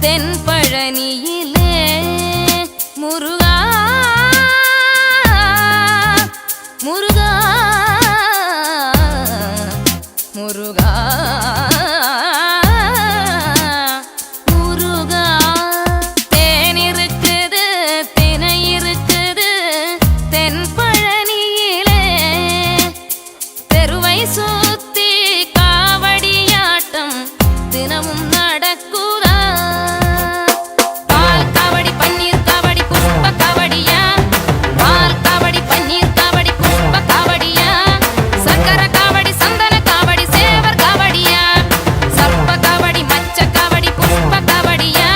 தென்பழனியிலே முருகா முருகா முருகா முருகா தேன் இருக்குது தினை இருக்குது தென்பழனியிலே தெருவை சுத்தி காவடியாட்டம் தினமும் நடக்குதா பால் காவடி பன்னீர் காவடி புஷ்ப காவடியா பால் காவடி பன்னீர் காவடி புஷ்ப காவடியா சக்கர காவடி சந்தன காவடி சேவர் காவடியா சர்ப்ப காவடி மச்ச காவடி புஷ்ப காவடியா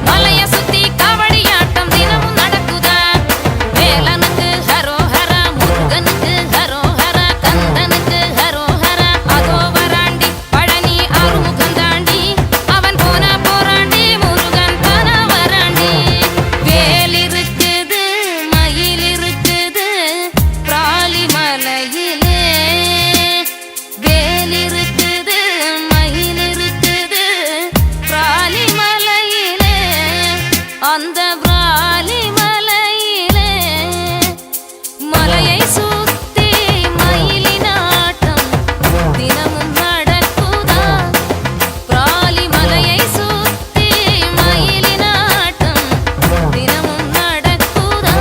மலைய சுத்தி காவடியாட்டம் தினமும் நடக்குதா வேலனுக்கு ஹரோஹரா முருகனுக்கு ஹரோஹரா கந்தனுக்கு ஹரோஹரா அதோ வராண்டி பழனி ஆறுமுகம் தாண்டி அவன் போனா போராண்டி முருகன் தானா வராண்டி வேல் இருக்குது மயில் இருக்குது பிராலி மலையிலே வேல் இருக்குது மயில் இருக்குது பிராலி மலையிலே அந்த பிராலி மலையிலே மலையை சுத்தி மயிலினாட்டம் தினமும் நடக்குதா பிராலி மலையை சுத்தி மயிலினாட்டம் தினமும் நடக்குதா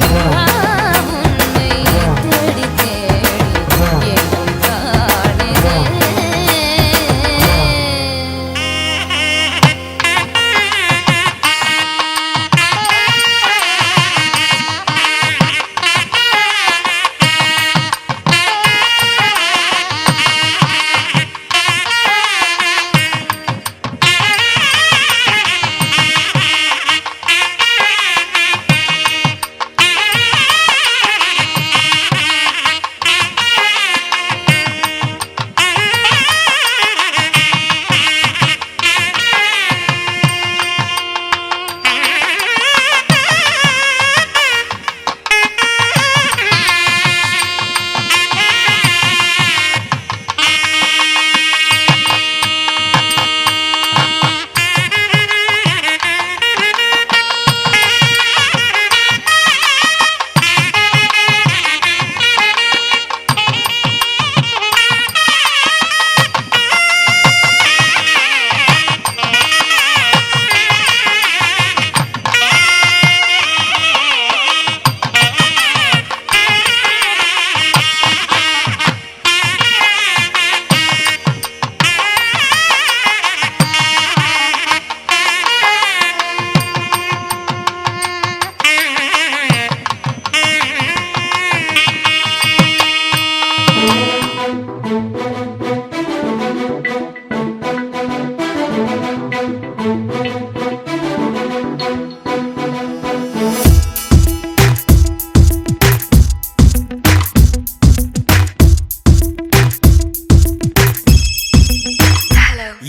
முருகா உன்னை தேடி தேடி எங்கும் காணேனே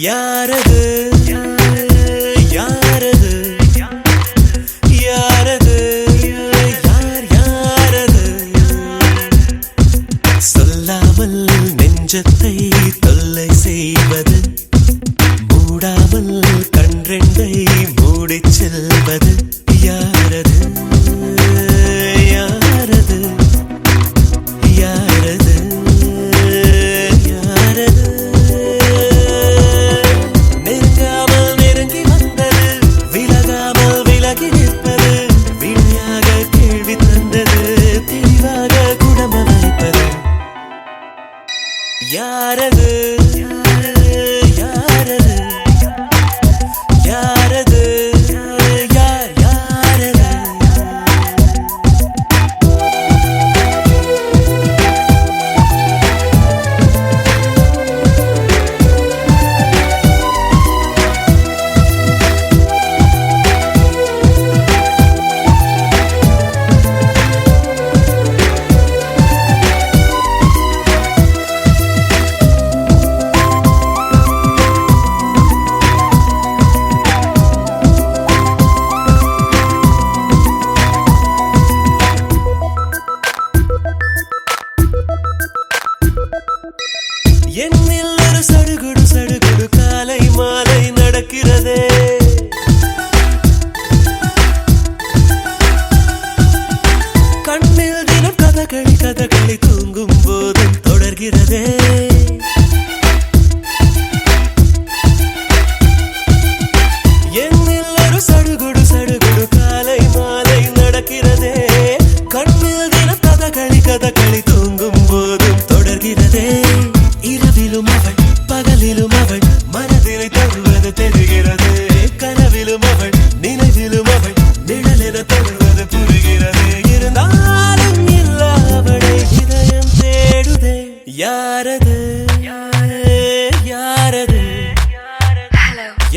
யாரது யாரது யாரது யார் யாரது சொல்லாமல் நெஞ்சத்தை தொல்லை செய்வது மூடாமல் கன்றெண்டை மூடிச் செல்வது யாரது யாரது யாரது யாரது நெருங்காமல் நெருங்கி வந்தது விலகாமல் விலகி நிற்பது விழியாக கேள்வி தந்தது தெளிவாக குடம் அமைப்பது யாரது யாரது யாரது யார்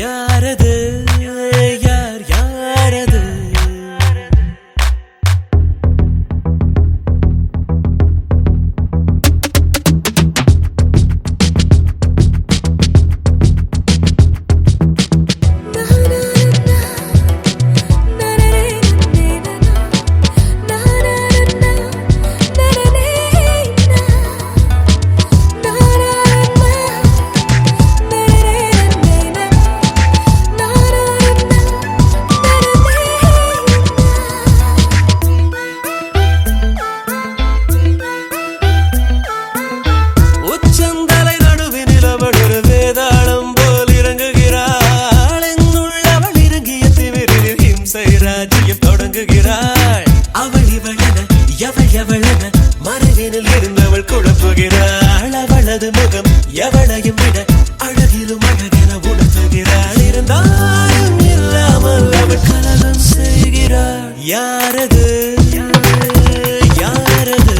யாரது யாரது தொடங்குகிறாள் அவள் இவளென எவளென மறைவினில் இருந்தவள் குழப்புகிறாள் அவளது முகம் எவளையும் விட அழகிலும் அழகென உணர்த்துகிறாள் இருந்தாலும் இல்லாமல் அவள் கலகம் செய்கிறாள் யாரது யாரது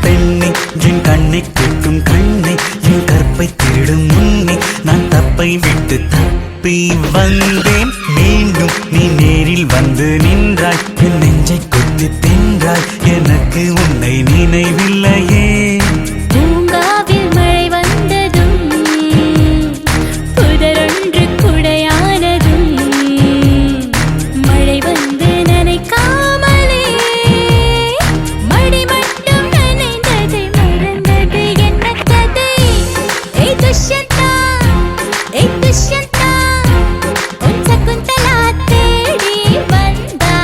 பெண்ணே என் கண்ணை கேட்கும் கண்ணை என் கற்பை தேடும் முன்னே நான் தப்பை விட்டு தப்பி வந்தேன் மீண்டும் நீ நேரில் வந்து நின்றாய் என் நெஞ்சை கொத்தி தின்றாய் எனக்கு உன்னை நினைவில்லையே பூங்காவில் மழை வந்ததும் புதரொன்று குடையானதும் மழை வந்து நனைக்காமலே மடி மட்டும் நனைந்ததை மறந்தது என்ன கதை ஏய் துஷ்யந்தா உன் சகுந்தலா தேடி வந்தா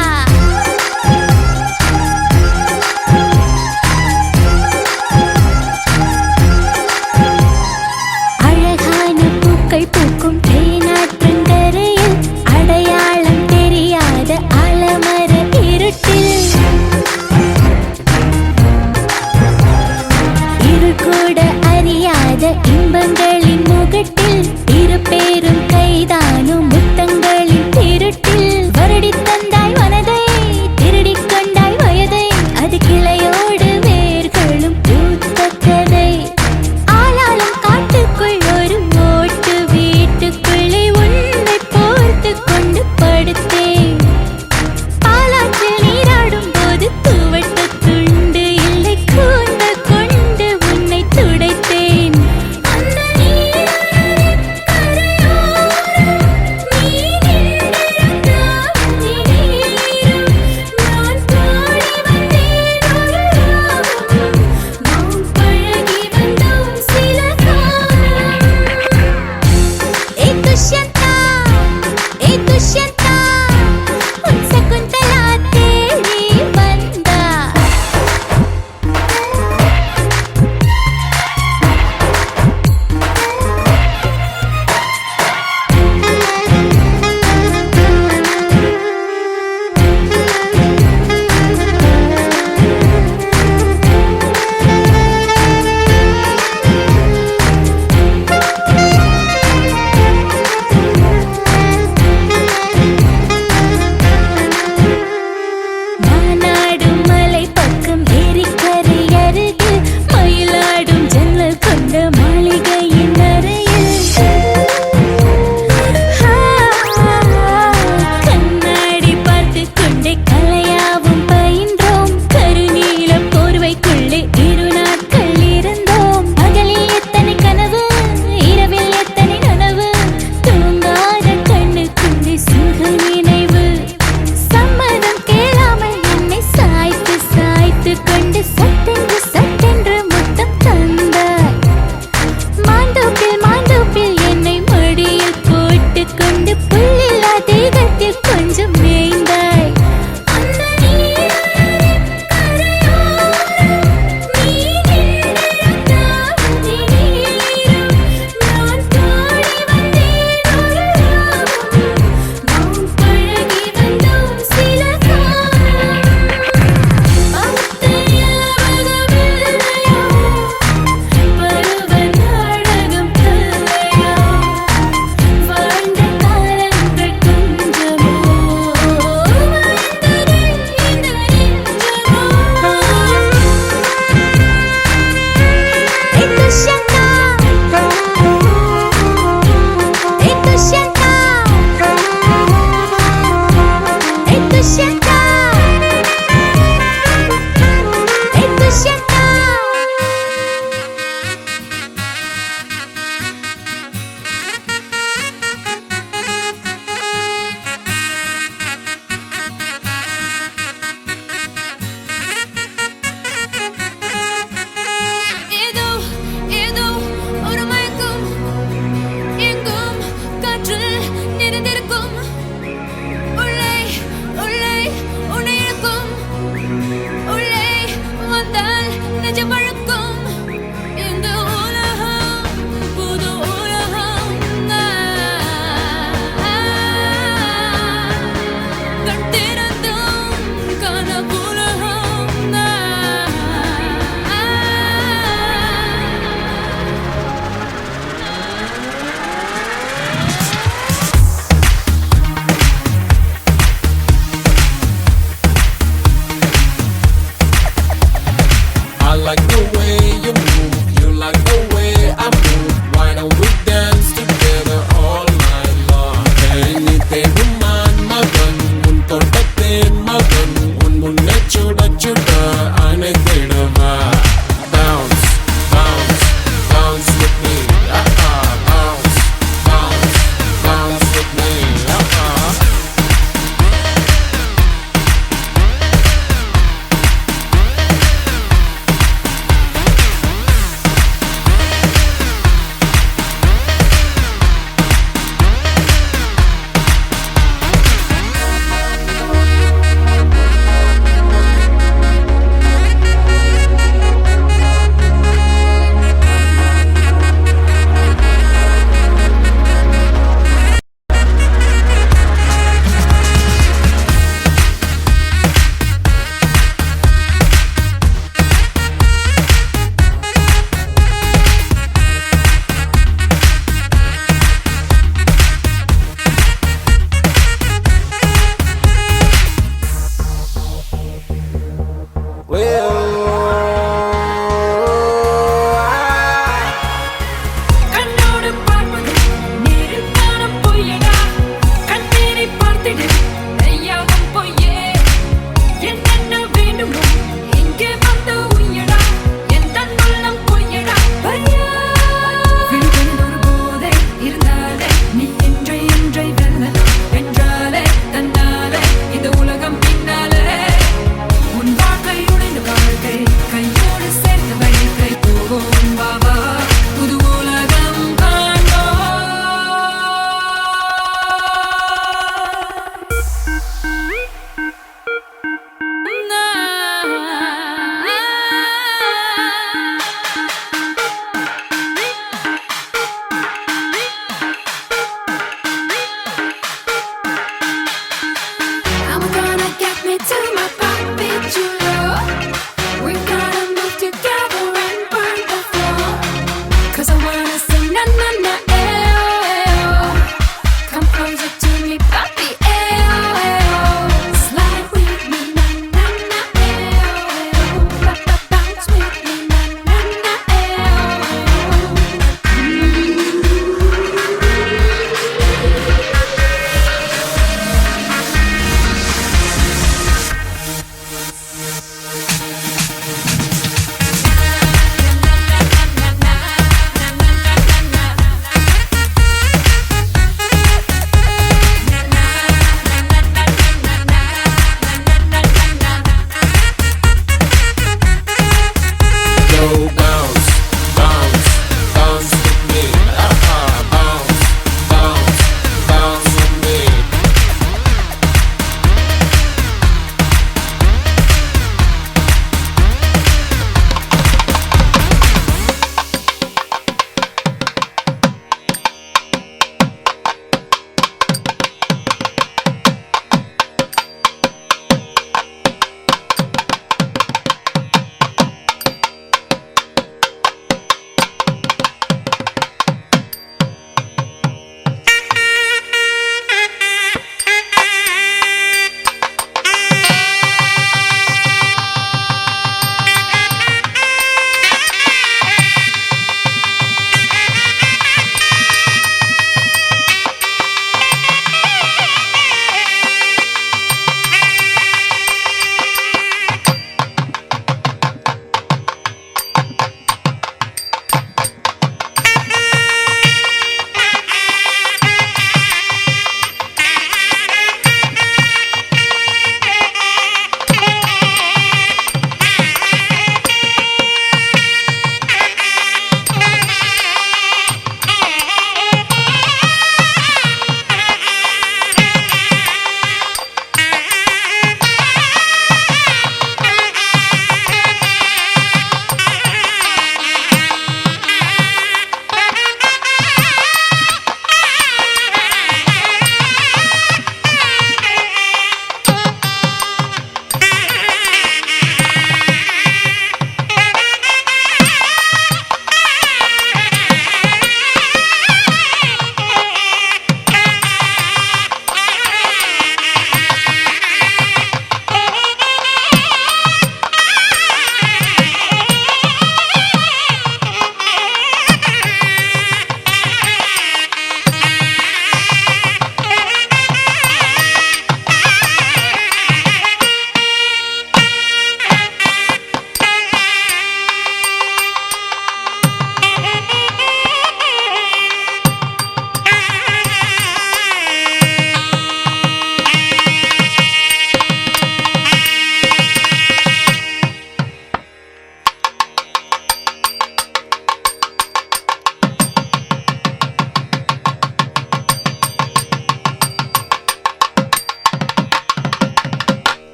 அழகான பூக்கள் பூக்கும் தேனாற்றங்கரையில் அடையாளம் தெரியாத ஆலமர இருட்டில் இருகூட அறியாத இன்பங்களின் முகட்டில் இரு பேரும் கைதானும் முத்தங்களின் திருட்டில் வருடி தந்தாய் மனதை திருடிக் கொண்டாய் வயதை அது கிளையோடு வேர்களும் பூத்த கதை ஆளாலும் காட்டுக்குள் ஒரு ஓட்டு வீட்டுக்குள்ளே உன்னை போர்த்து கொண்டு படுத்தேன் பாலாற்றில் நீராடும் போது துவட்ட துண்டு இல்லை கூந்தல் கொண்டு உன்னை துடைத்தேன் அந்த நீரின் கரையோரம்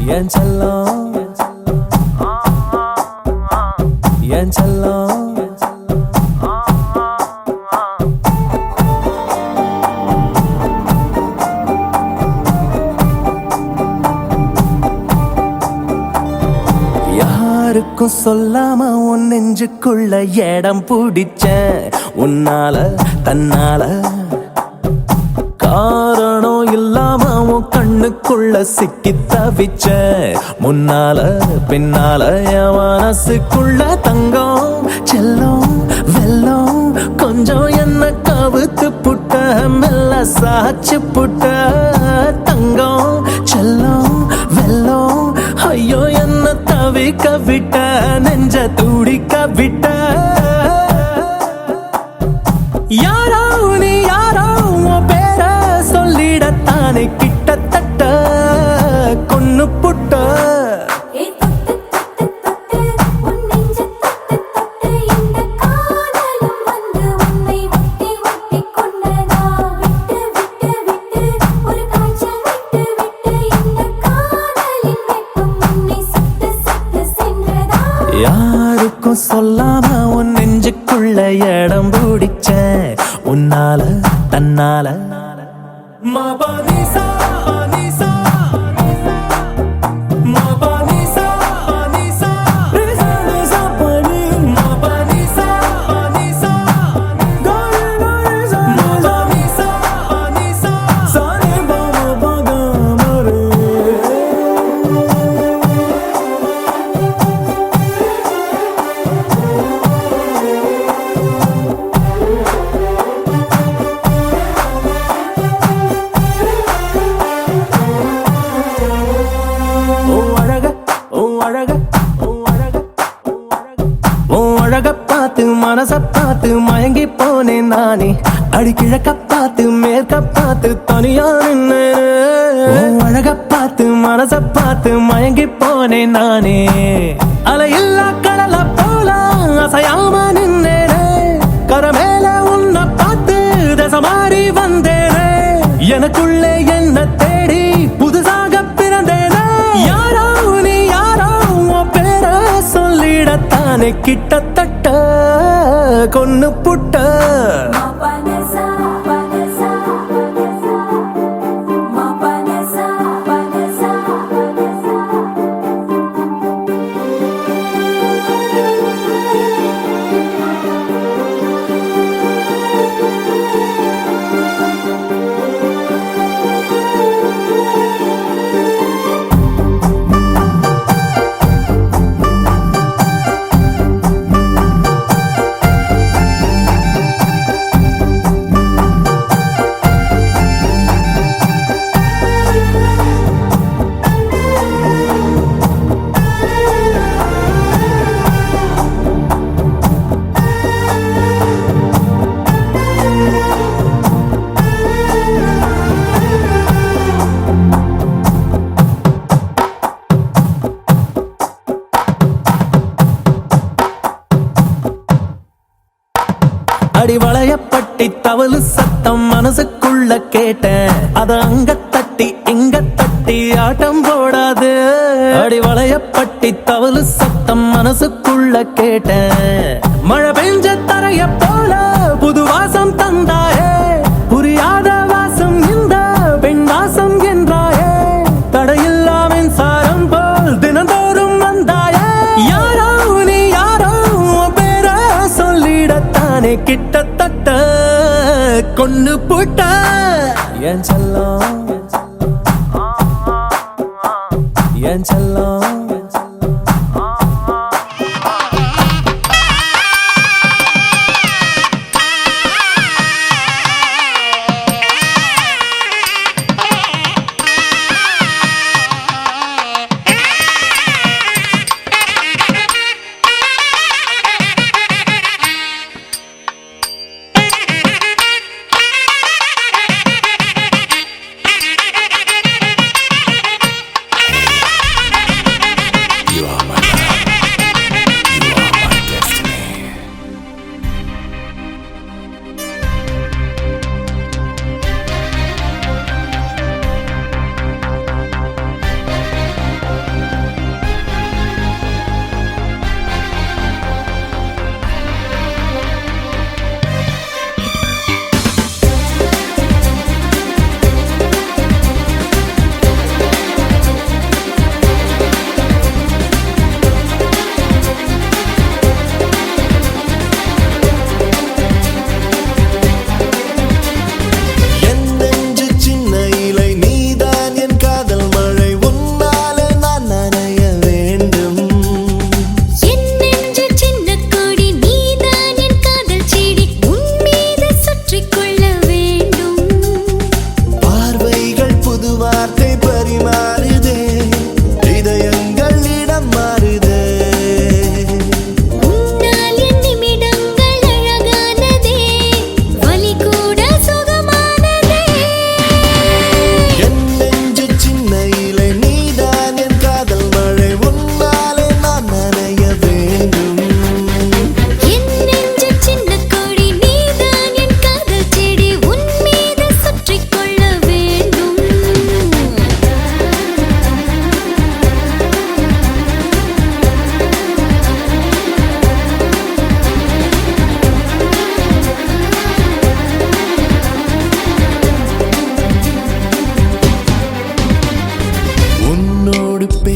என் செல்லம் என் செல்லம் யாருக்கும் சொல்லாம உன் நெஞ்சுக்குள்ள இடம் பிடிச்ச உன்னால தன்னால காரணம் இல்லாம உன் கண்ணுக்குள்ள சிக்கி தவிச்ச முன்னால பின்னால என் மனசுக்குள்ள தங்கம் செல்லம் வெல்லம் கொஞ்சம் என்ன கவுத்து புட்ட மெல்ல சாச்சு புட்ட தங்கம் செல்லம் வெல்லம் ஐயோ என்ன தவிக்க விட்ட நெஞ்ச துடிக்க விட்ட யாரோ நீ யாரோ உன் பேர சொல்லிடத்தானே கிட்டத்தட்ட கொன்னு புட்ட யாருக்கும் சொல்லாம உன் நெஞ்சுக்குள்ள இடம் பிடிச்ச உன்னால தன்னால மபனிசா அனிசா மபனிசா அனிசா ரிசா பனி மபனிசா அனிசா கரிசா மபனிசா அனிசா சானி பாமா பகமரே அழக பார்த்து மனச பார்த்து மயங்கி போனேன் நானே அடிக்கிழக்க பார்த்து மேற்க பார்த்து தனியா நின்னு அழக பார்த்து மனச பார்த்து மயங்கி போனேன் நானே அலையில்லா கடல போல அசையாம நின்னேனே கரமேல உன்னை பார்த்து தசை மாறி வந்தேனே எனக்குள்ளே என்ன தேடி புதுசாக பிறந்தேனே யாரோ நீ யாரோ உன் பேர சொல்லிடத்தானே கிட்டத்தட்ட கொன்னு புட்ட அடி வளையப்பட்டி தவளு சத்தம் மனசுக்குள்ள கேட்டேன் அத அங்க தட்டி இங்க தட்டி ஆட்டம் போடாது அடி வளையப்பட்டி தவளு சத்தம் மனசுக்குள்ள கேட்டேன் மழை பெஞ்ச தரைய போல புது வாசம் தந்தாயே புரியாத வாசம் இந்த பெண் வாசம் என்றாயே தடையில்லா மின்சாரம் போல் தினந்தோறும் வந்தாயே யாரோ நீ யாரோ பேர சொல்லிடத்தானே கிட்டத்தட்ட கொன்னு புட்ட என் செல்லம் என் செல்லம்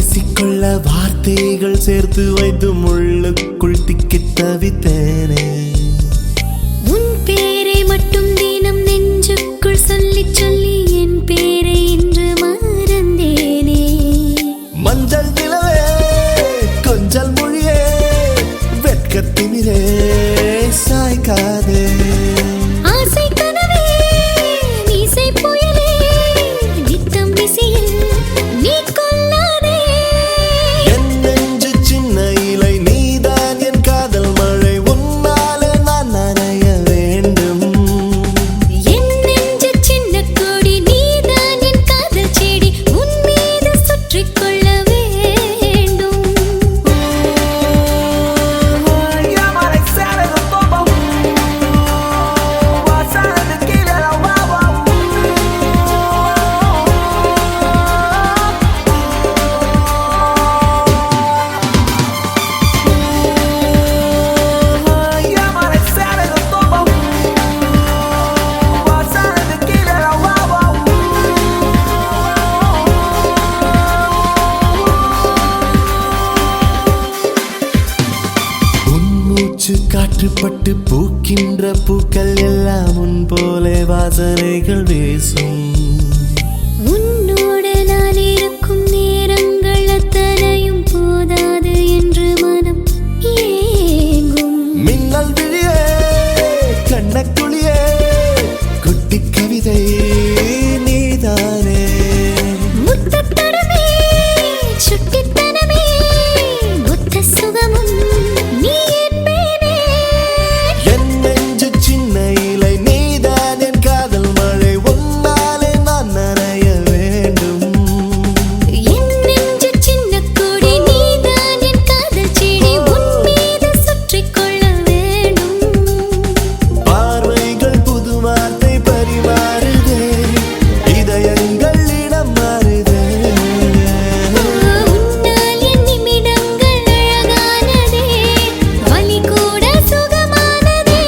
பேசிக்கொள்ள வார்த்தைகள் சேர்த்து வைத்து முள்ளுக்குள் திக்கித் தவித்தேனே. உன் பேரை மட்டும் தினம் நெஞ்சுக்குள் சொல்லி சொல்லி என் பேரை இன்று மறந்தேனே. மஞ்சள் நிலவே கொஞ்சல் மொழியே வெட்கத்தினிரே சாய்க்காதே. ஆசை கனவே மீசை புயலே நித்தம் விசியில் நீ கொல்லாதே. என் நெஞ்சு சின்ன இலை நீதான் என் காதல் மழை உன்னாலே நான் நனைய வேண்டும். என் நெஞ்சு சின்ன கொடி நீதான் என் காதல் செடி உன் மீது சுற்றிக் கொள்ள வேண்டும். உன் மூச்சு காற்றுப்பட்டு பூக்கின்ற பூக்கள் எல்லாம் உன் போலே வாசனைகள் வீசும். உன்னோடு நான் இருக்கும் நேரங்கள் அத்தனையும் போதாது என்று மனம் ஏங்கும். மின்னல் விழியே கண்ணக்குழியே குட்டி கவிதை நீதானே. முத்தத்தடமே சுட்டித்தனமே புத்த சுகமும் நீ என்பேனே. என் நெஞ்சு சின்ன இலை நீதான் என் காதல் மழை உன்னாலே நான் நனைய வேண்டும். என் நெஞ்சு சின்ன கொடி நீதான் என் காதல் செடி உன் மீது சுற்றிக் கொள்ள வேண்டும். பார்வைகள் புது வார்த்தை பரிமாறுதே இதயங்கள் இடம் மாறுதே. உன்னால் என் நிமிடங்கள் அழகானதே வலி கூட சுகமானதே.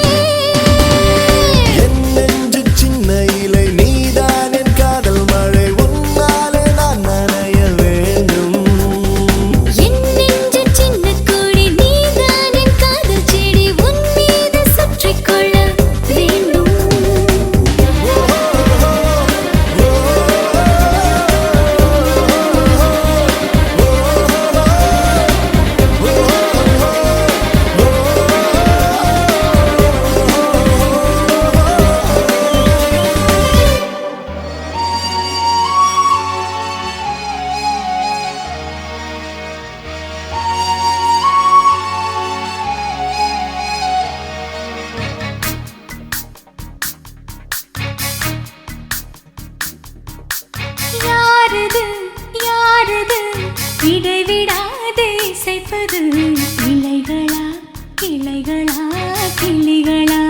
என் நெஞ்சு சின்ன இலை நீதான் என் காதல் மழை உன்னாலே நான் நனைய வேண்டும். என் நெஞ்சு சின்ன கொடி நீதான் என் காதல் செடி உன் மீது சுற்றிக் கொள்ள வேண்டும். யாரது யாரது இடைவிடாது இசைப்பது இலைகளா கிளைகளா கிளிகளா.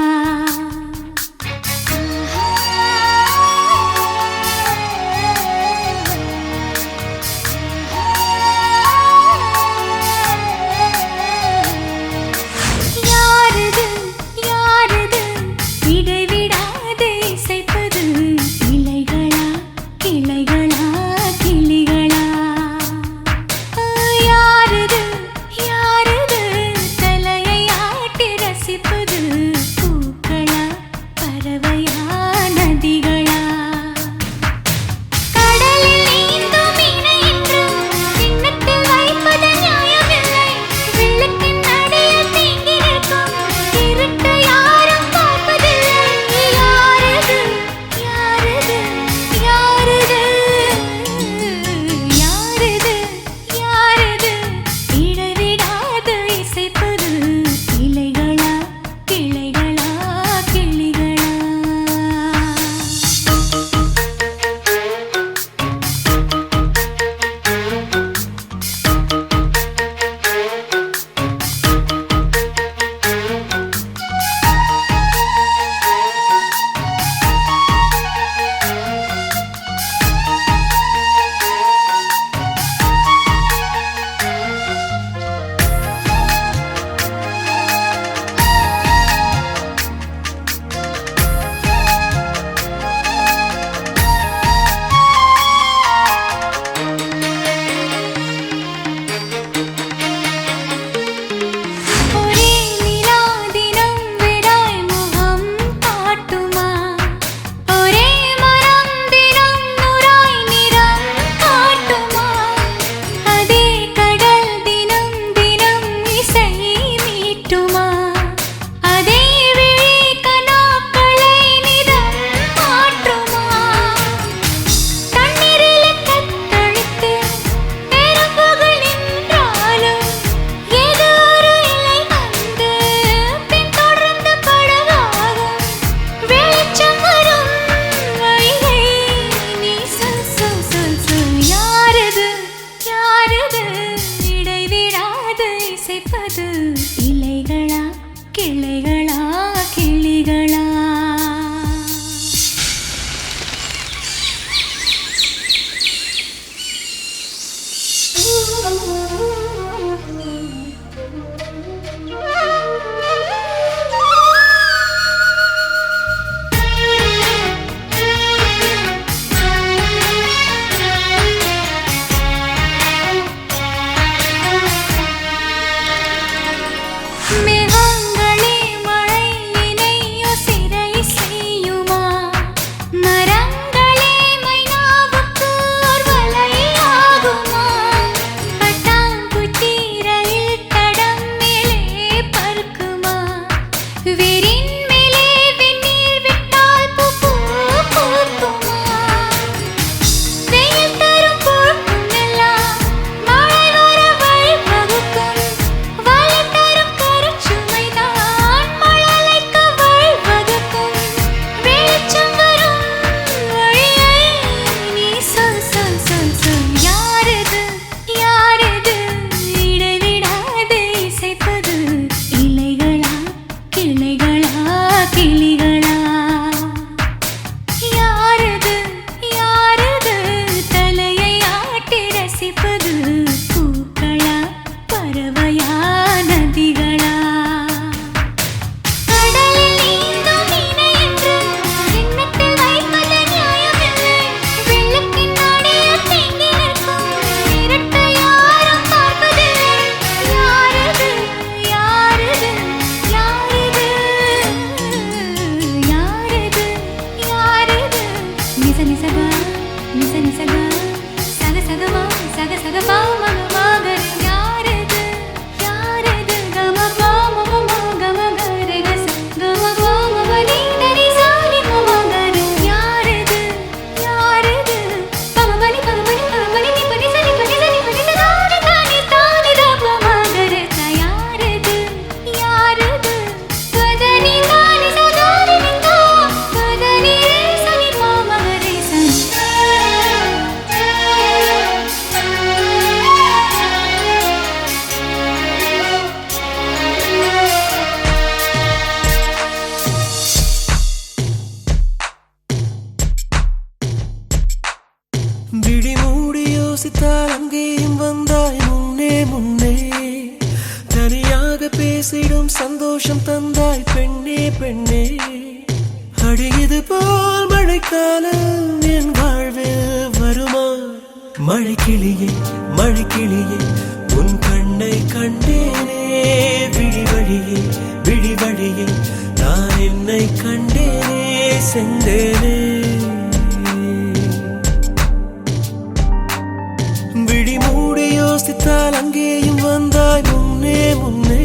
யாரது யாரது இடைவிடாது இசைப்பது இலைகளா கிளைகளா கிளிகளா. யாரது யாரது மேகங்களே மழையினையோ சிறை செய்யுமா மரங்களே மைனாவுக்கு ஓர் வலையாகுமா பட்டாம்பூச்சி ரயில் தடம் மேலே பறக்குமா வேரின் மேலே வெந்நீர் விட்டால் பூ பூக்குமா வெயில் தரும் பொழுதும் எல்லாம் மழை வர வழிவகுக்கும் வழி தரும் கருச்சுமைதான் மழலைக்க வழிவகுக்கும் வெளிச்சம் வரும் வழியை நீ சொல் சொல் சொல் சொல் யாரது யாரது இடைவிடாது இசைப்பது இலைகளா கிளைகளா கிளிகளா யாரது யாரது தலையை ஆட்டி ரசிப்பது பூக்களா பறவையா நதிகளா கடலில் நீந்தும் மீனை என்று எண்ணத்தில் வைப்பது நியாயமில்லை வெள்ளத்தின் அடியில் தேங்கி நிற்கும் இருட்டை யாரும் பார்ப்பதில்லை யாரது யாரது யாரது யாரது யாரது நிச நிசகா நிச நிசகா சக சகமா சக சகமா மகமாகரு யாரது யாரது கம பாமமா கம கரு கச கம பாமமா நீதரி சாலி மமகரு யாரது யாரது பமமணி பமமணி பமமணி நிபனி சனி பனி சனி பனி சதானி தானி தானி தமகரு யாரது யாரது பதனி தானி சதானி நிதா பதனி ரே சனி மமகரு சனி விழி மூடி யோசித்தால் அங்கேயும் வந்தாய் முன்னே முன்னே தனியாக பேசிடும் சந்தோஷம் தந்தாய் பெண்ணே பெண்ணே அடியது போல் மழைக்காலம் என் வாழ்வில் வருமா மழைக்கிளியே மழைக்கிளியே உன் கண்ணை கண்டேனே விழி வழியே விழி வழியே நான் என்னை கண்டேனே சென்றேனே விழி மூடி யோசித்தால் அங்கேயும் வந்தாய் முன்னே முன்னே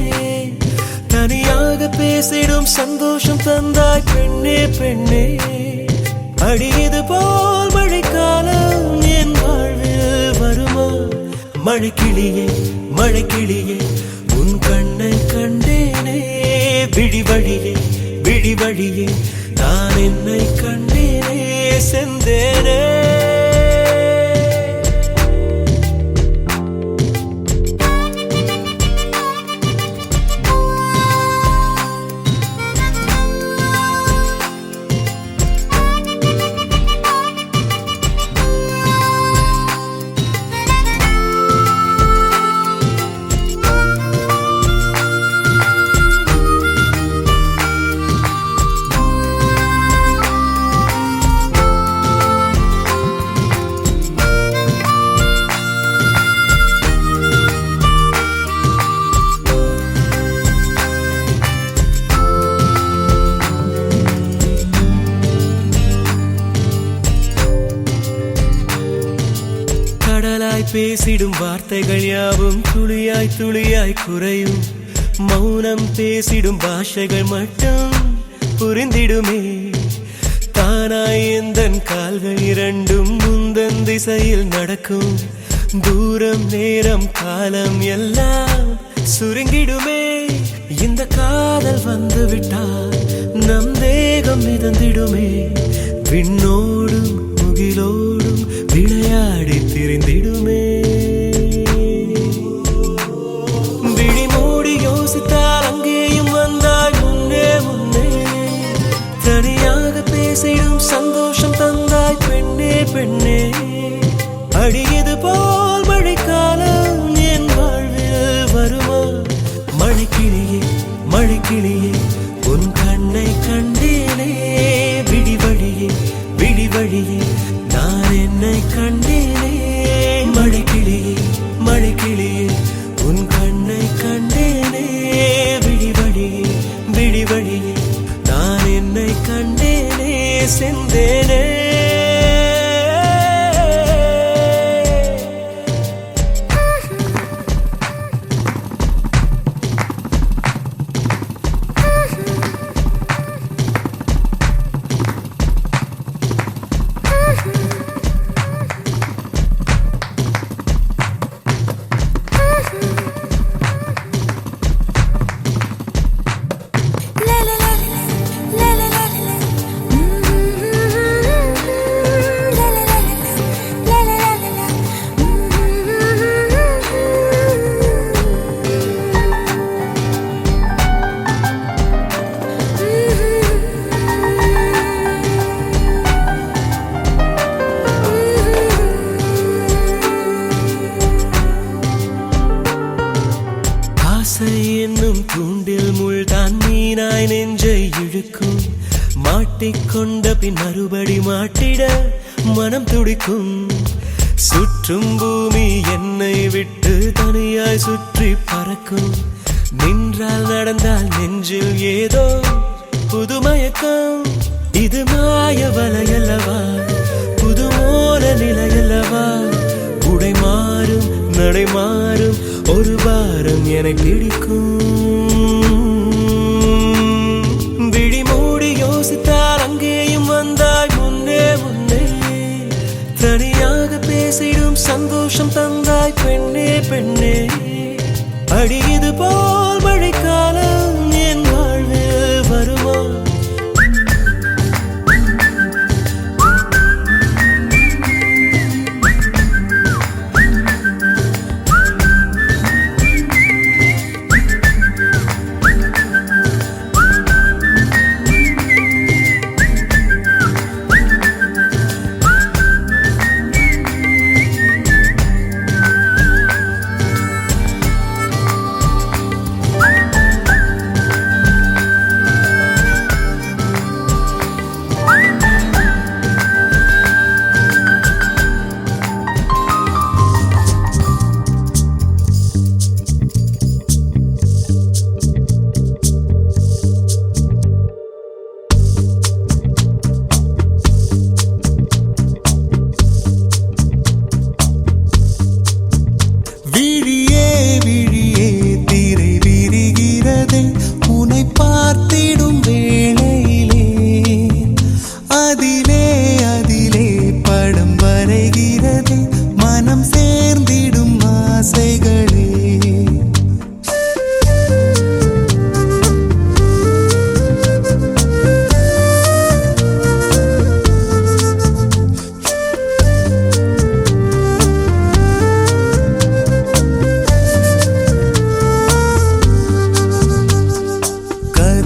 தனியாக பேசிடும் சந்தோஷம் தந்தாய் பெண்ணே பெண்ணே அடியது போல் மழைக்காலம் என் வாழ்வில் வருமா மழைக்கிளியே மழைக்கிளியே உன் கண்ணை கண்டேனே விழி வழியே விழி வழியே நான் என்னை கண்டேனே செந்தேனே பேசிடும் வார்த்தைகள் யாவும் துளியாய் துளியாய் குறையும் மௌனம் பேசிடும் பாஷைகள் மட்டும் புரிந்திடுமே தானாய் எந்தன் கால்கள் இரண்டும் முந்தன் திசையில் நடக்கும் தூரம் நேரம் காலம் எல்லாம் சுருங்கிடுமே இந்த காதல் வந்து விட்டால் நம் தேகம் மிதந்திடுமே விண்ணோடும் முகிலோடும் விளையாடி திரிந்திடுமே விழி மூடி யோசித்தால் அங்கேயும் வந்தாய் முன்னே முன்னே தனியாக பேசிடும் சந்தோஷம் தந்தாய் பெண்ணே பெண்ணே அடியது போல் மழைக்காலம் ஆசை என்னும் தூண்டில் முள்தான் மீனாய் நெஞ்சை இழுக்கும். மாட்டிக்கொண்ட பின் மறுபடி மாட்டிட மனம் துடிக்கும். சுற்றும் பூமி என்னை விட்டு தனியாய் சுற்றி பறக்கும். நின்றால் நடந்தால் நெஞ்சில் ஏதோ புதுமயக்கம். இது மாய வலையல்லவா, புதுமோன நிலையல்லவா. உடை மாறும் நடை மாறும் ஒரு வாரம் என பிடிக்கும். விழி மூடி யோசித்தால் அங்கேயும் வந்தாய் முன்னே முன்னே. தனியாக பேசிடும் சந்தோஷம் தந்தாய் பெண்ணே பெண்ணே. அடியது போல் மழைக்காலம் என் வாழ்வில் வருமா?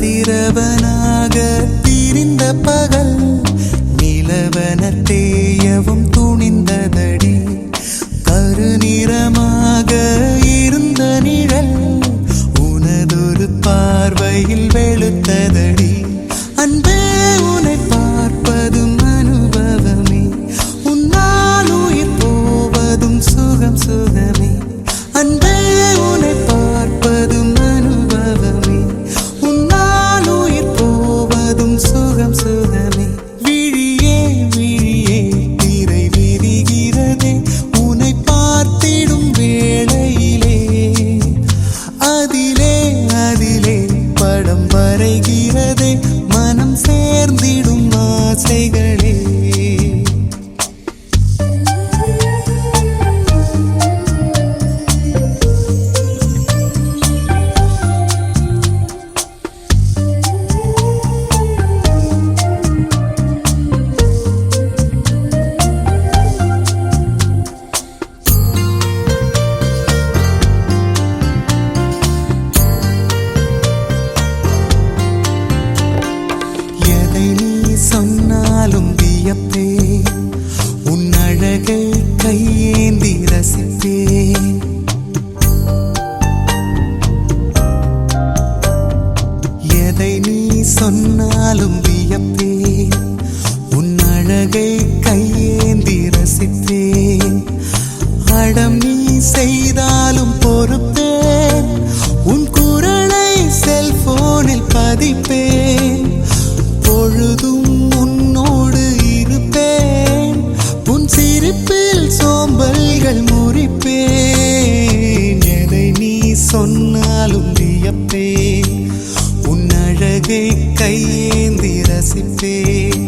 நிலவனாக திரிந்த பகல் நிலவன தேயவும் துணிந்ததடி. கருநிறமாக இருந்த நிழல் உனதொரு பார்வையில் வெளுத்ததடி. அன்பே உன்னை பார்ப்பதும் அனுபவமே, உன்னால் உயிர் போவதும் சுகம் சுகமே. அன்பே உன்னை பார்ப்பதும் அனுபவமே, உன்னால் உயிர் போவதும் சுகம் சுகமே. விழியே விழியே திரை விரிகிறதே உன்னை பார்த்திடும் வேளையிலே. அதிலே அதிலே படம் வரைகிறதே மனம் சேர்ந்திடும் ஆசைகளே. சொன்னாலும் வியப்பேன், உன் அழகை கையேந்தி ரசிப்பேன். எதை நீ சொன்னாலும் வியப்பேன், உன் அழகை கையேந்தி ரசிப்பேன். அடம் நீ செய்தாலும் பொறுப்பேன், உன் குரலை செல்போனில் பதிப்பேன். பொழுதும் உன்னோடு இருப்பேன், உன் சிரிப்பில் சோம்பல்கள் முறிப்பேன். எதை நீ சொன்னாலும் வியப்பேன், உன் அழகை கையேந்தி ரசிப்பேன்.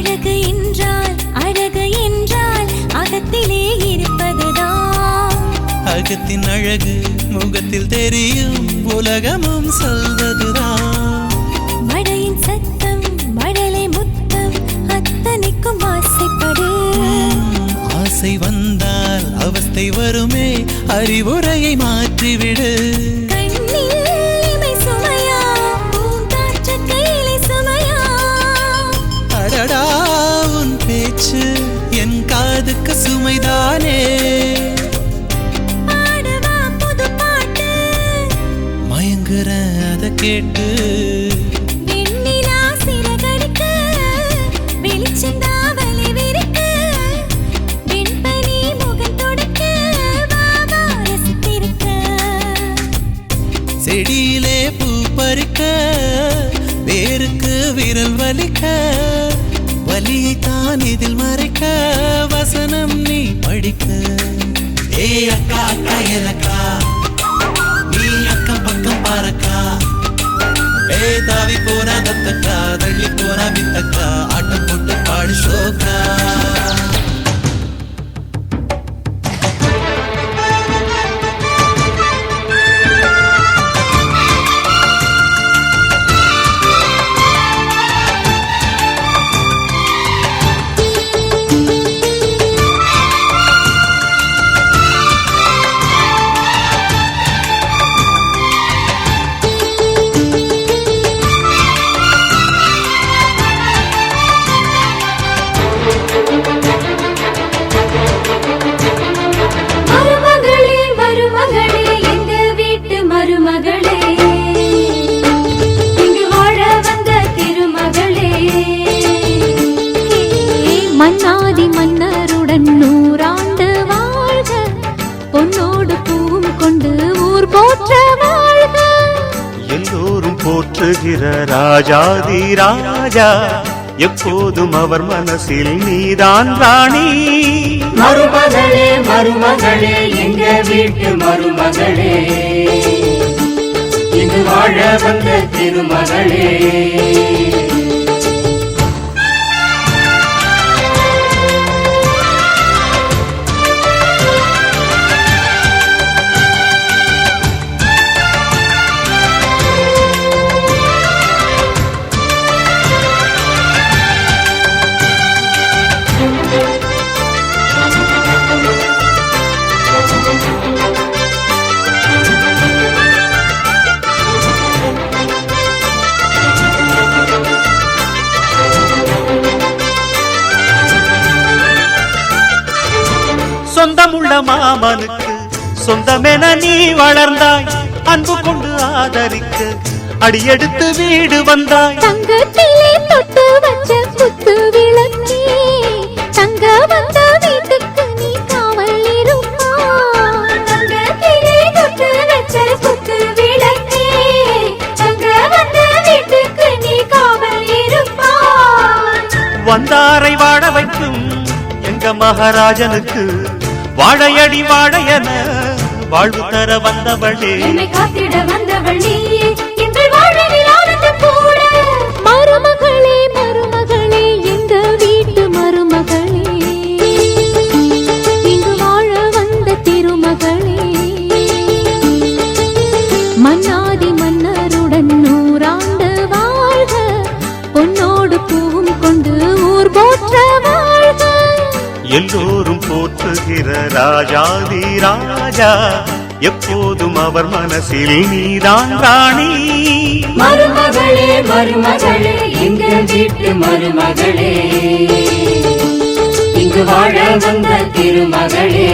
அழகு என்றால் அகத்திலே இருப்பதுதான். அகத்தின் அழகு முகத்தில் தெரியும், உலகமும் சொல்வதுதான். மழையின் சத்தம், மழலை முத்தம், அத்தனைக்கும் ஆசைப்படு. ஆசை வந்தால் அவஸ்தை வருமே, அறிவுரையை மாற்றிவிடு. கண்ணில் இமை சுமையா, பூங்காற்று கையிலே சுமையா. அடடா உன் பேச்சு என் காதுக்கு சுமைதானே. பாடவா புது பாட்டு, மயங்குற அத கேட்டு. வெண்ணிலா சிறகடிக்க, வெளிச்சந்தாவலை விரிக்க, வெண்பனி முகம் தொடுக்க, வா வா ரசித்திருக்க. செடியிலே பூ பறிக்க, வேருக்கு விரல் வலிக்க, வலியை தான் இதில் மறைக்க, வசனம் நீ படிக்க. ஏ அக்கா அக்கா எனக்கா, நீ அக்கம் பக்கம் பாரக்கா. ஏ தாவி போனா தத்தக்கா, தள்ளி போனா வித்தக்கா, ஆட்டம் போட்டு பாடு ஷோக்கா. மருமகளே மருமகளே எங்க வீட்டு மருமகளே, இங்கு வாழ வந்த திருமகளே. மன்னாதி மன்னருடன் 100 ஆண்டு வாழ்க, பொன்னோடு பூவும் கொண்டு ஊர் போற்ற வாழ்க. எல்லோரும் போற்றுகிற ராஜாதி ராஜா, எப்போதும் அவர் மனசில் நீதான் ராணி. மருமகளே மருமகளே எங்க வீட்டு மருமகளே, இங்கு வாழ வந்த திருமகளே. சொந்தமுள்ள மாமனுக்கு சொந்தமென நீ வளர்ந்தாய், அன்பு கொண்டு ஆதரிக்க அடியெடுத்து வீடு வந்தாய். தங்கத்திலே தொட்டு வச்ச குத்து விளக்கே, தங்க வந்த வீட்டுக்கு நீ காவல் இருப்பாய். தங்கத்திலே தொட்டு வச்ச குத்து விளக்கே, தங்க வந்த வீட்டுக்கு நீ காவல் இருப்பாய். வந்தாரை வாழ வைக்கும் எங்க மகாராஜனுக்கு வாழையடி வாழையன வாழ்வு தர வந்தவளே. என்னை காத்திட வந்தவள் நீயே, எங்கள் வாழ்வில் ஆனந்தம் கூட. மருமகளே மருமகளே எங்க வீட்டு மருமகளே, இங்கு வாழ வந்த திருமகளே. மன்னாதி மன்னருடன் 100 ஆண்டு வாழ்க, பொன்னோடு பூவும் கொண்டு ஊர் போற்ற வாழ்க. எல்லோரும் போற்றுகிற ராஜாதி ராஜா, எப்போதும் அவர் மனசில் நீதான் ராணி. மருமகளே மருமகளே எங்க வீட்டு மருமகளே, இங்கு வாழ வந்த திருமகளே.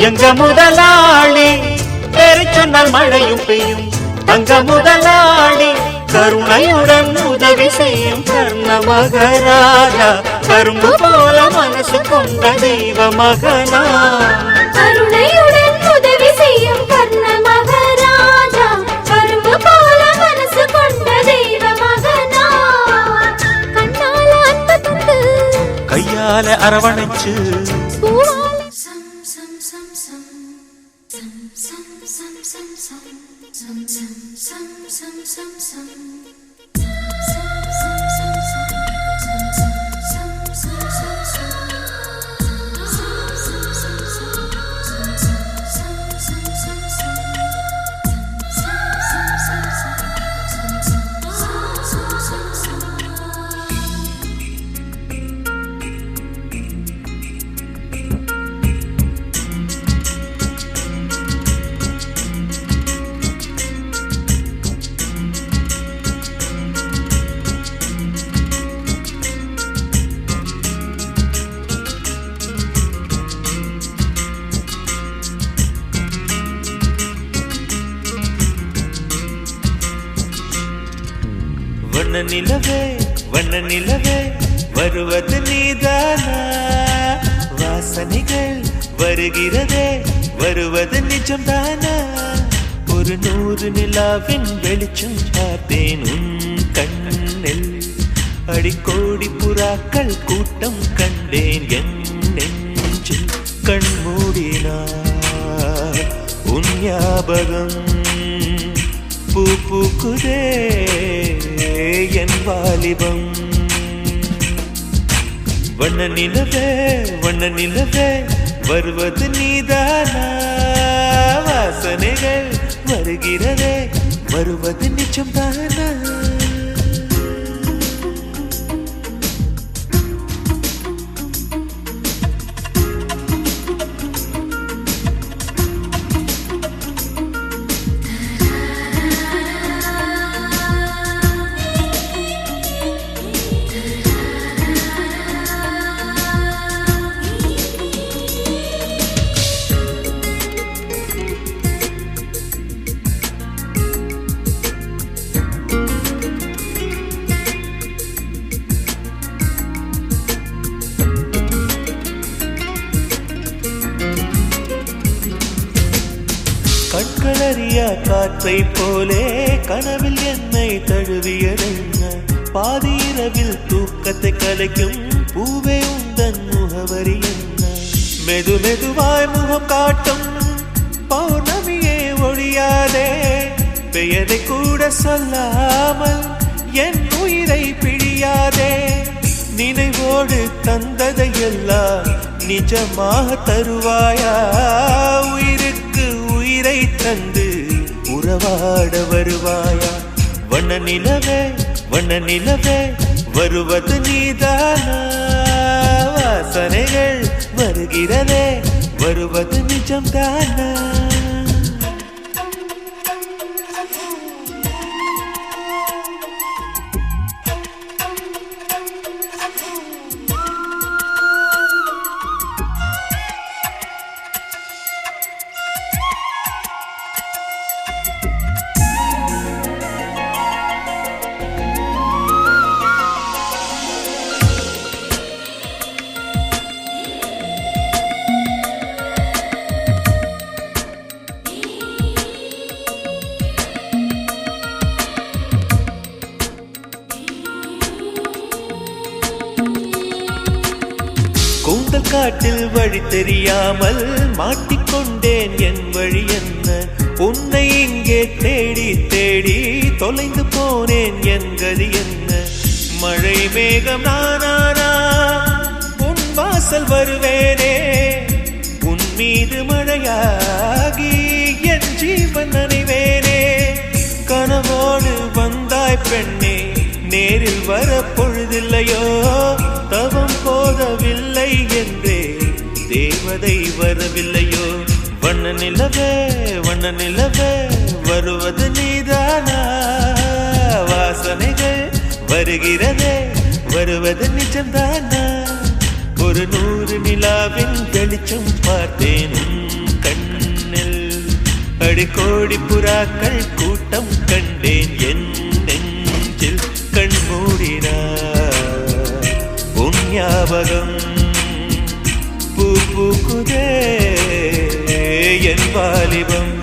எங்க முதலாளி பேரை சொன்னால் மழையும் பெய்யும். தங்க முதலாளி கருணையுடன் உதவி செய்யும் கர்ண மகராஜா. கரும்பு போல மனசு கொண்ட தெய்வ மகனா. கருணையுடன் உதவி செய்யும் கர்ண மகராஜா. கரும்பு போல மனசு கொண்ட தெய்வ மகனா. கண்ணால அன்பு தந்து கையால அரவணைச்சு வண்ண நிலவே வண்ண நிலவே வருவது நீதானா. வாசனைகள் வருகிறதே வருவது நிஜம்தானா. ஒரு 100 நிலாவின் வெளிச்சம் பார்த்தேன் உன் கண்ணில். அடிக்கோடி புறாக்கள் கூட்டம் கண்டேன் என் நெஞ்சில். கண்மூடினார் உன் ஞாபகம் பூ பூக்குதே என் வாலிபம். வண்ண நிலவே வண்ண நிலவே வருவது நீதானா. வாசனைகள் வருகிறதே வருவது நிஜம்தானா. கண்களறியா காற்றை போலே கனவில் என்னை தழுவியதென்ன. பாதி இரவில் தூக்கத்தை கலைக்கும் பூவே உந்தன் முகவரி என்ன. மெது மெதுவாய் முகம் காட்டும் பௌர்ணமியே ஒழியாதே. பெயரை கூட சொல்லாமல் என் உயிரை பிழியாதே. நினைவோடு தந்ததையெல்லாம் நிஜமாக தருவாயா. உயிருக்கு உயிரை தந்து உறவாட வருவாயா. வண்ண நிலவே வண்ண நிலவே வருவது நீதானா. வாசனைகள் வருகிறதே வருவது நிஜம்தானா. கூந்தல் காட்டில் வழி தெரியாமல் மாட்டிக்கொண்டேன் என் வழி என்ன. உன்னை இங்கே தேடி தேடி தொலைந்து போனேன் என் கதி என்ன. மழை மேகம் நானானா உன் வாசல் வருவேனே. உன் மீது மழையாகி என் ஜீவன் நனைவேனே. கனவோடு வந்தாய் பெண்ணே நேரில் வர பொழுதில்லையோ. தவம் போதவில்லை என்றே தேவதை வரவில்லையோ. வண்ண நிலவே வண்ண நிலவே வருவது நீதானா. வாசனைகள் வருகிறதே வருவது நிஜம்தானா. ஒரு 100 நிலாவின் வெளிச்சம் பார்த்தேன் அடிக்கோடி புறாக்கள் கூட்டம் கண்டேன் என் நெஞ்சில் கண்மூடினார் உன் ஞாபகம் பூ பூக்குதே என் வாலிபம்.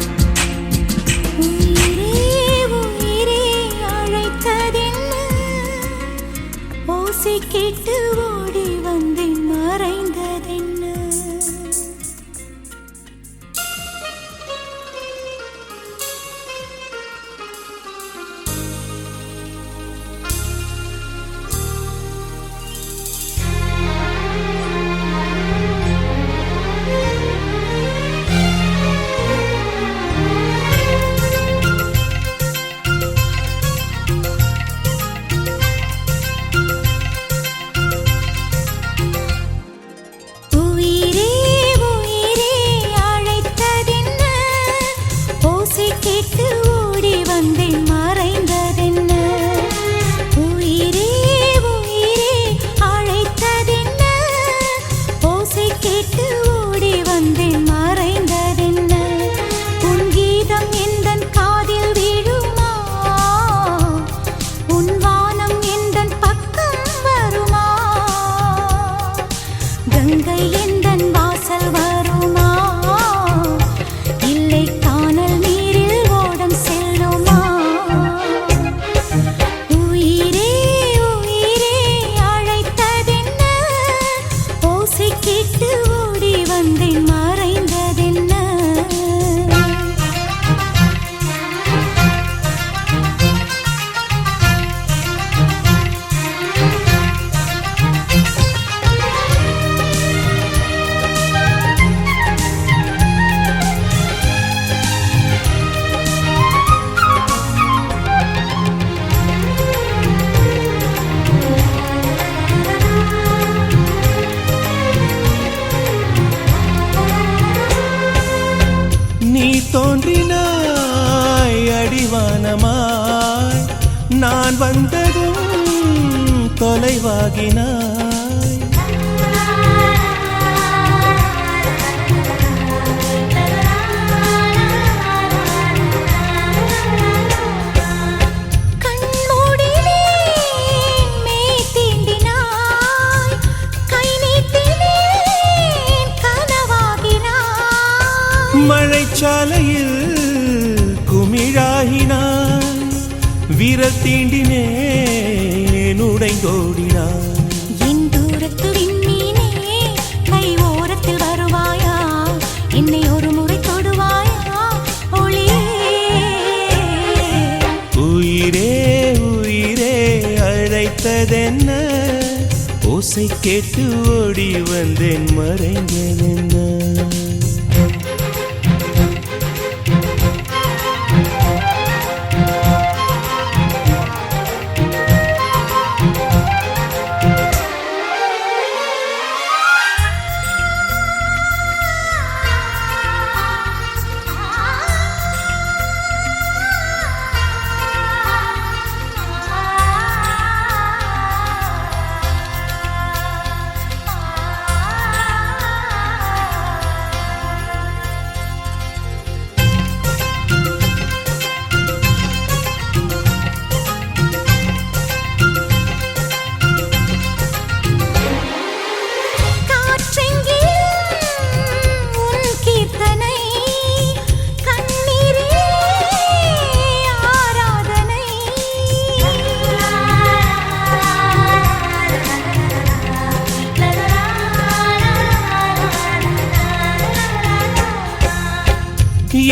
கேட்டு ஓடி வந்தேன் மறைந்ததென்ன. தோன்றினாய் அடிவானமாய் நான் வந்ததும் தொலைவாகினாய். மழைச்சாலையில் குமிழாகினான் விரல் தீண்டினேன் உடைந்தோடினான். என் தூரத்து விண்மீனே கை ஓரத்தில் வருவாயா, என்னை ஒரு முறை தொடுவாயா ஒளியே. உயிரே உயிரே அழைத்ததென்ன, ஓசை கேட்டு ஓடி வந்தேன் மறைந்ததென்ன.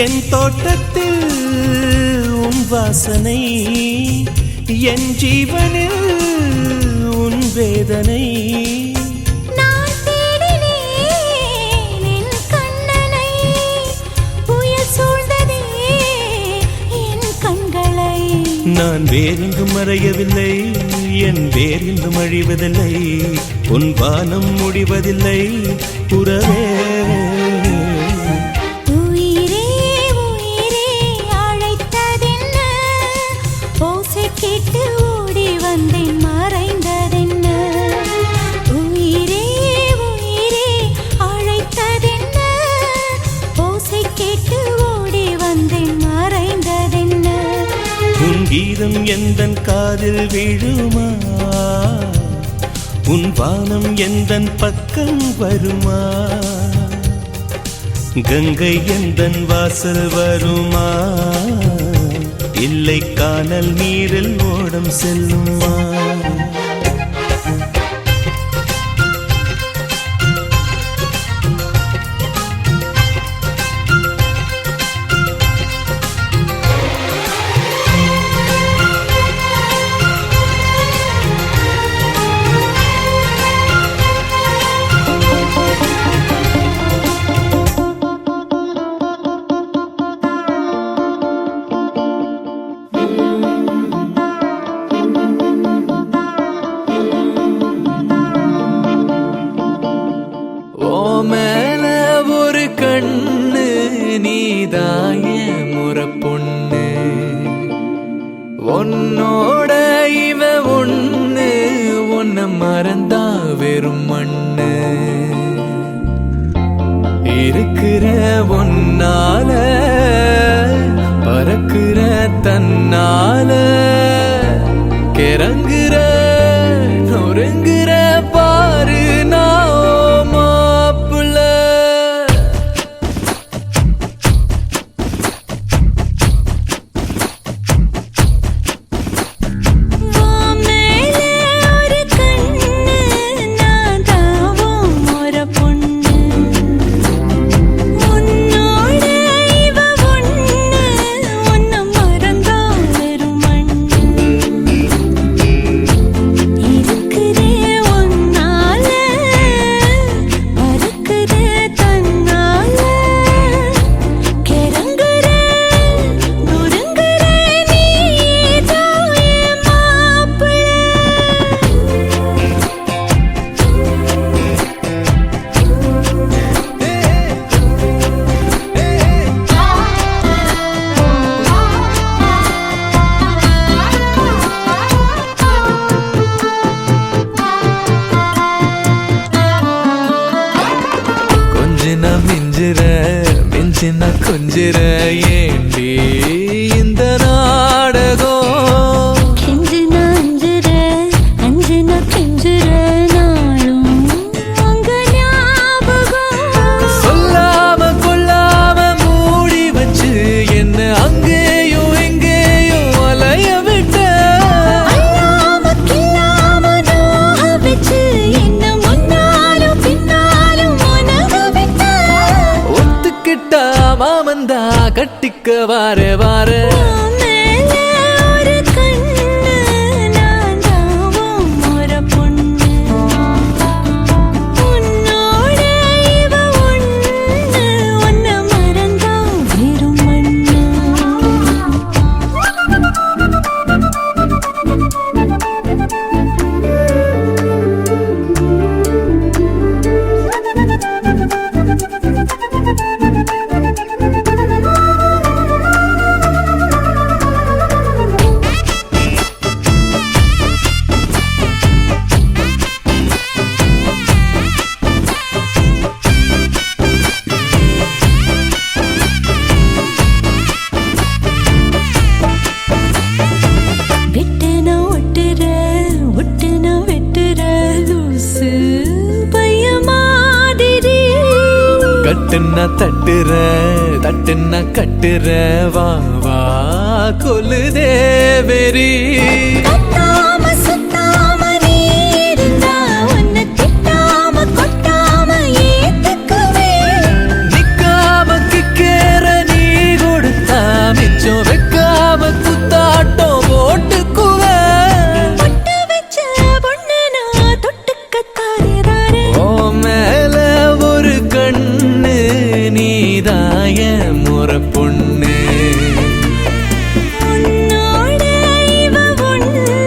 என் தோட்டத்தில் உன் வாசனை, என் ஜீவனில் உன் வேதனை. நான் தேடினேன் என் கண்ணனை, புயல் சூழ்ந்ததே என் கண்களை. நான் வேறெங்கும் மறையவில்லை, என் வேறெங்கும் அழிவதில்லை, உன் வானம் முடிவதில்லை புறவே. கேட்டு ஓடி வந்தேன் மறைந்ததென்ன. உயிரே உயிரே அழைத்ததென்ன, ஓசை கேட்டு ஓடி வந்தேன். கீதம் எந்தன் காதில் விழுமா உன் வானம் எந்தன் பக்கம் வருமா கங்கை எந்தன் வாசல் வருமா இல்லை கானல் நீரில் ஓடம் செல்லுமா மேல ஒரு கண்ணு நீதாய முறை பொண்ணு உன்னோட இவ ஒண்ணு உன்னை மறந்தா வெறும் மண்ணு இருக்கிற ஒன்னால பறக்கிற தன்னால கிறங்குற நொறுங்குற பாரு மிஞ்சின கொஞ்சிற ஏண்டி இந்த நாடகம் கெஞ்சின அஞ்சின கெஞ்சிற நாளும் உங்க ஞாபகம் சொல்லாம கொள்ளாம மூடி வச்சு என்ன அங்கேயும் எங்கேயும் அலைய விட்ட அல்லாம கில்லாம நோக வச்சு என்ன முன்னாலும் பின்னாலும் உனக விட்ட ஒத்துக்கிட்டா மாமந்தா கட்டிக்க வார வார கட்டுன்னா தட்டுற தட்டுன்னா கட்டுற வா வா கொல்லுதே வெறி நிக்காம கிக்கேற நீ கொடுத்தா மிச்சம் வைக்காம குத்தாட்டம் போட்டுக்குவே ஓ மேல ஒரு கண்ணு நீதாய முறை பொண்ணு உன்னோட இவ ஒண்ணு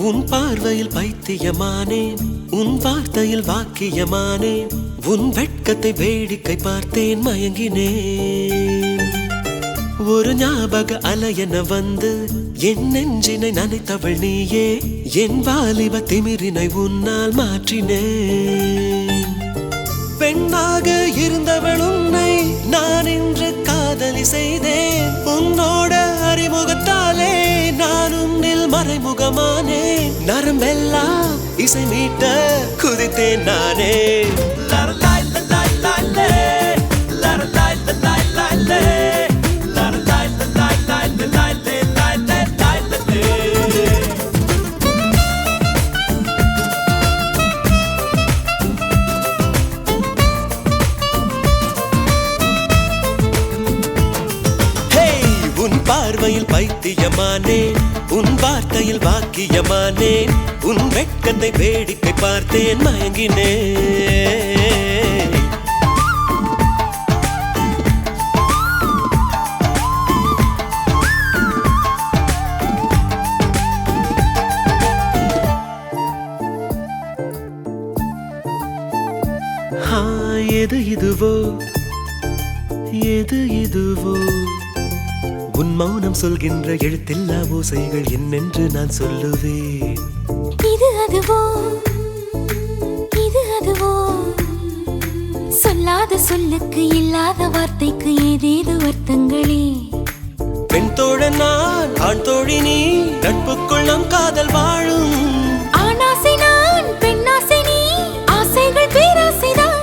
உன் பார்வையில் பைத்தியமானேன், உன் வார்த்தையில் வாக்கியமானேன், உன் வெட்கத்தை வேடிக்கை பார்த்தேன் மயங்கினேன். ஒரு ஞாபக அலையென வந்து என் நெஞ்சினை நனைத்தவள் நீயே, என் வாலிப திமிரினை உன்னால் மாற்றினேன். பெண்ணாக இருந்தவள் உன்னை நான் இன்று காதலி செய்தேன். உன்னோட அறிமுகத்தாலே நான் உன்னில் மறைமுகமானேன். நரம்பெல்லாம் இசை மீட்ட குதித்தேன் நானே. உன் பார்வையில் பைத்தியமானேன், உன் வார்த்தையில் வாக்கியமானேன், உன் வெட்கத்தை வேடிக்கை பார்த்தேன் மயங்கினேன். எது இதுவோ எது இதுவோ, உன் மௌனம் சொல்கின்ற எழுத்தில்லா ஓசைகள் என்னென்று நான் சொல்லுவேன். இது அதுவோ இது அதுவோ, சொல்லாத சொல்லுக்கு இல்லாத வார்த்தைக்கு ஏதேது அர்த்தங்களே. பெண் தோழன் நான், ஆண் தோழி நீ, நட்புக்குள் நம் காதல் வாழும். ஆணாசை நான், பெண்ணாசை நீ, ஆசைகள் பேராசைதான்.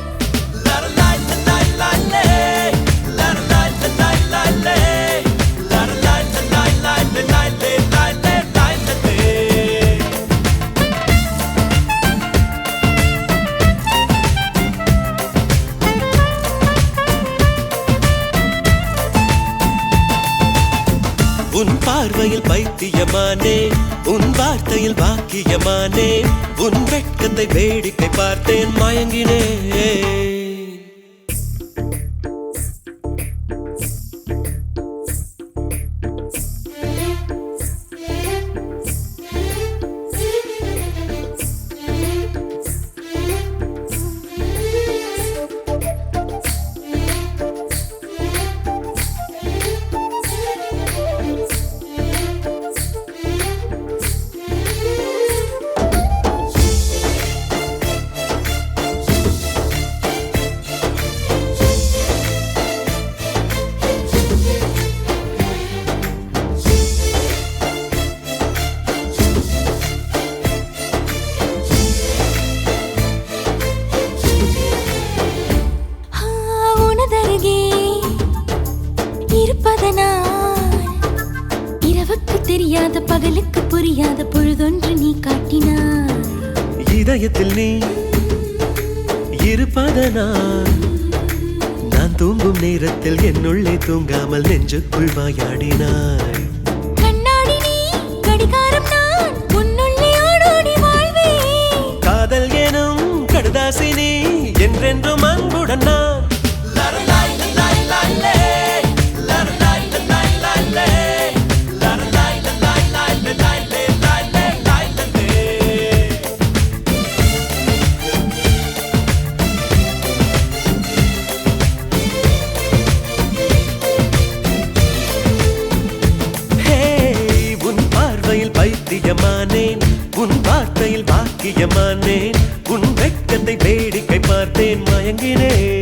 உன் பார்வையில் பைத்தியமானேன், உன் வார்த்தையில் வாக்கியமானேன், உன் வெட்கத்தை வேடிக்கை பார்த்தேன் மயங்கினேன். இரவுக்கு தெரியாத பகலுக்கு புரியாத பொழுதொன்று நீ காட்டினாய். இதயத்தில் நீ இருப்பதனால் நான் தூங்கும் நேரத்தில் என்னுள்ளே தூங்காமல் நெஞ்சுக்குள் வாயாடினாய். கண்ணாடி நீ, கடிகாரம் நான், உன்னுள்ளே ஓடோடி வாழ்வேன். காதல் எனும் கடுதாசி நீ, என்றென்றும் அன்புடன் நான். பைத்தியமானேன், உன் வார்த்தையில் வாக்கியமானேன், உன் வெட்கத்தை வேடிக்கை பார்த்தேன் மயங்கினேன்.